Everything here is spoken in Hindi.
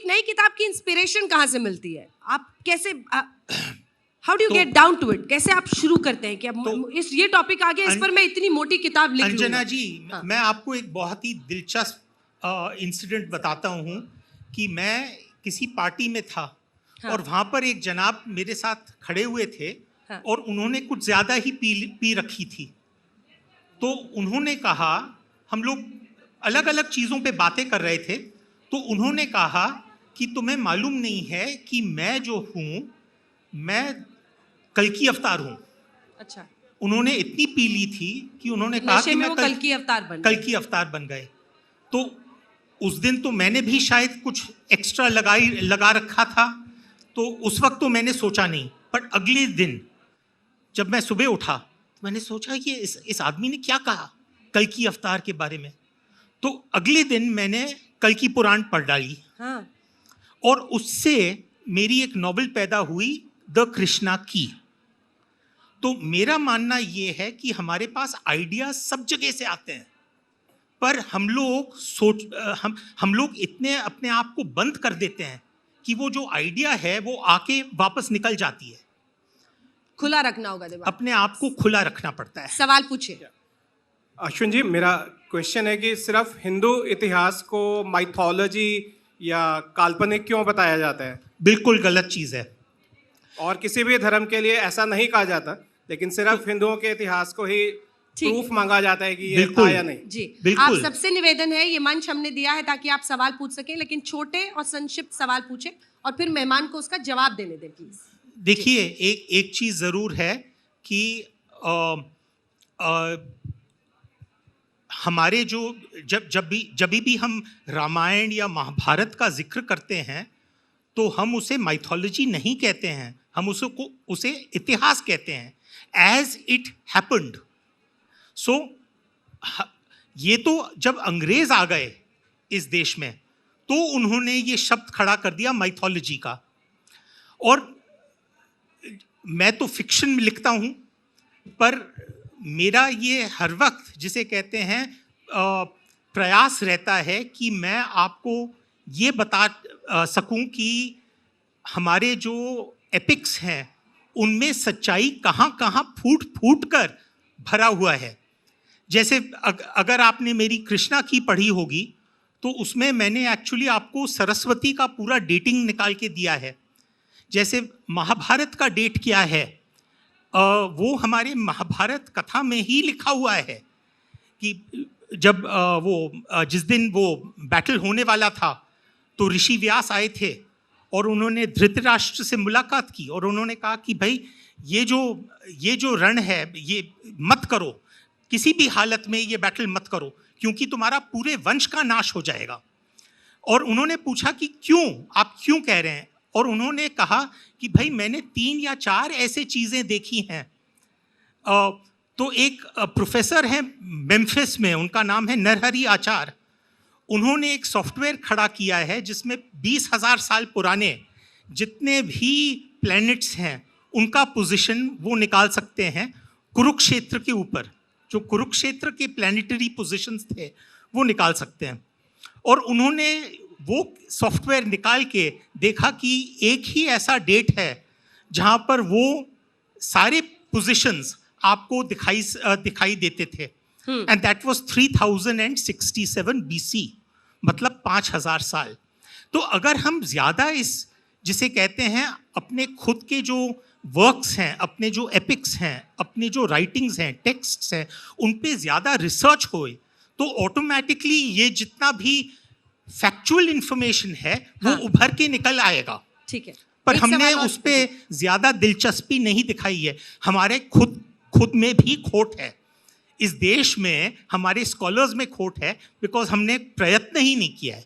एक नई किताब की इंस्पिरेशन कहाँ से मिलती है? आप कैसे how do you get down to it? कैसे आप शुरू करते हैं कि अब ये टॉपिक आ गया, इस पर मैं इतनी मोटी किताब लिख लूंगा? अंजना जी, मैं आपको एक बहुत ही दिलचस्प इंसिडेंट बताता हूँ कि मैं किसी पार्टी में था और वहाँ पर एक जनाब मेरे साथ खड़े हुए थे और उन्होंने कुछ ज़्यादा ही पी रखी थी। तो उन्होंने कहा, हम लोग अलग अलग चीज़ों पे बातें कर रहे थे, तो उन्होंने कहा कि तुम्हें मालूम नहीं है कि मैं जो हूँ, मैं कल की अवतार हूँ। अच्छा। उन्होंने इतनी पी ली थी कि उन्होंने कहा कि मैं कल की अवतार बन गए। तो उस दिन तो मैंने भी शायद कुछ एक्स्ट्रा लगा रखा था, तो उस वक्त तो मैंने सोचा नहीं, पर अगले दिन जब मैं सुबह उठा तो मैंने सोचा ये इस आदमी ने क्या कहा कल की अवतार के बारे में। तो अगले दिन मैंने कल की पुराण पढ़ डाली। और उससे मेरी एक नॉवेल पैदा हुई, द कृष्णा की। तो मेरा मानना ये है कि हमारे पास आइडिया सब जगह से आते हैं, पर हम लोग इतने अपने आप को बंद कर देते हैं कि वो जो आइडिया है वो आके वापस निकल जाती है। खुला रखना होगा दिमाग, अपने आप को खुला रखना पड़ता है। सवाल पूछिए। अश्विन जी, मेरा क्वेश्चन है कि सिर्फ हिंदू इतिहास को माइथोलॉजी या काल्पनिक क्यों बताया जाता है? बिल्कुल गलत चीज़ है। और किसी भी धर्म के लिए ऐसा नहीं कहा जाता, लेकिन सिर्फ हिंदुओं के इतिहास को ही प्रूफ मांगा जाता है कि ये था या नहीं। जी, आप सबसे निवेदन है, ये मंच हमने दिया है ताकि आप सवाल पूछ सकें, लेकिन छोटे और संक्षिप्त सवाल पूछें और फिर मेहमान को उसका जवाब देने दें प्लीज। देखिए, एक चीज़ ज़रूर है कि हमारे जो जब भी हम रामायण या महाभारत का जिक्र करते हैं तो हम उसे माइथोलॉजी नहीं कहते हैं, हम उसे इतिहास कहते हैं, एज इट हैपेंड। सो ये तो जब अंग्रेज आ गए इस देश में तो उन्होंने ये शब्द खड़ा कर दिया माइथोलॉजी का। और मैं तो फिक्शन में लिखता हूँ, पर मेरा ये हर वक्त जिसे कहते हैं प्रयास रहता है कि मैं आपको ये बता सकूं कि हमारे जो एपिक्स हैं उनमें सच्चाई कहाँ कहाँ फूट फूट कर भरा हुआ है। जैसे अगर आपने मेरी कृष्णा की पढ़ी होगी तो उसमें मैंने एक्चुअली आपको सरस्वती का पूरा डेटिंग निकाल के दिया है। जैसे महाभारत का डेट क्या है, वो हमारे महाभारत कथा में ही लिखा हुआ है कि जब जिस दिन वो बैटल होने वाला था तो ऋषि व्यास आए थे और उन्होंने धृतराष्ट्र से मुलाकात की और उन्होंने कहा कि भाई ये जो रण है ये मत करो, किसी भी हालत में ये बैटल मत करो क्योंकि तुम्हारा पूरे वंश का नाश हो जाएगा। और उन्होंने पूछा कि क्यों, आप क्यों कह रहे हैं? और उन्होंने कहा कि भाई मैंने 3 या 4 ऐसे चीज़ें देखी हैं। तो एक प्रोफेसर हैं मेम्फिस में, उनका नाम है नरहरि आचार्य। उन्होंने एक सॉफ्टवेयर खड़ा किया है जिसमें 20,000 साल पुराने जितने भी प्लैनेट्स हैं उनका पोजीशन वो निकाल सकते हैं कुरुक्षेत्र के ऊपर। जो कुरुक्षेत्र के प्लैनेटरी पोजीशंस थे वो निकाल सकते हैं। और उन्होंने वो सॉफ्टवेयर निकाल के देखा कि एक ही ऐसा डेट है जहाँ पर वो सारे पोजीशंस आपको दिखाई देते थे, एंड दैट वाज 3067 BC, मतलब 5000 साल। तो अगर हम ज़्यादा इस जिसे कहते हैं अपने खुद के जो वर्क्स हैं, अपने जो एपिक्स हैं, अपने जो राइटिंग्स हैं, टेक्स्ट्स हैं, उन पे ज़्यादा रिसर्च होए तो ऑटोमेटिकली ये जितना भी फैक्चुअल इंफॉर्मेशन है वो उभर के निकल आएगा। ठीक है, पर हमने उस पे ज़्यादा दिलचस्पी नहीं दिखाई है। हमारे खुद में भी खोट है, इस देश में हमारे स्कॉलर्स में खोट है, बिकॉज हमने प्रयत्न ही नहीं किया है।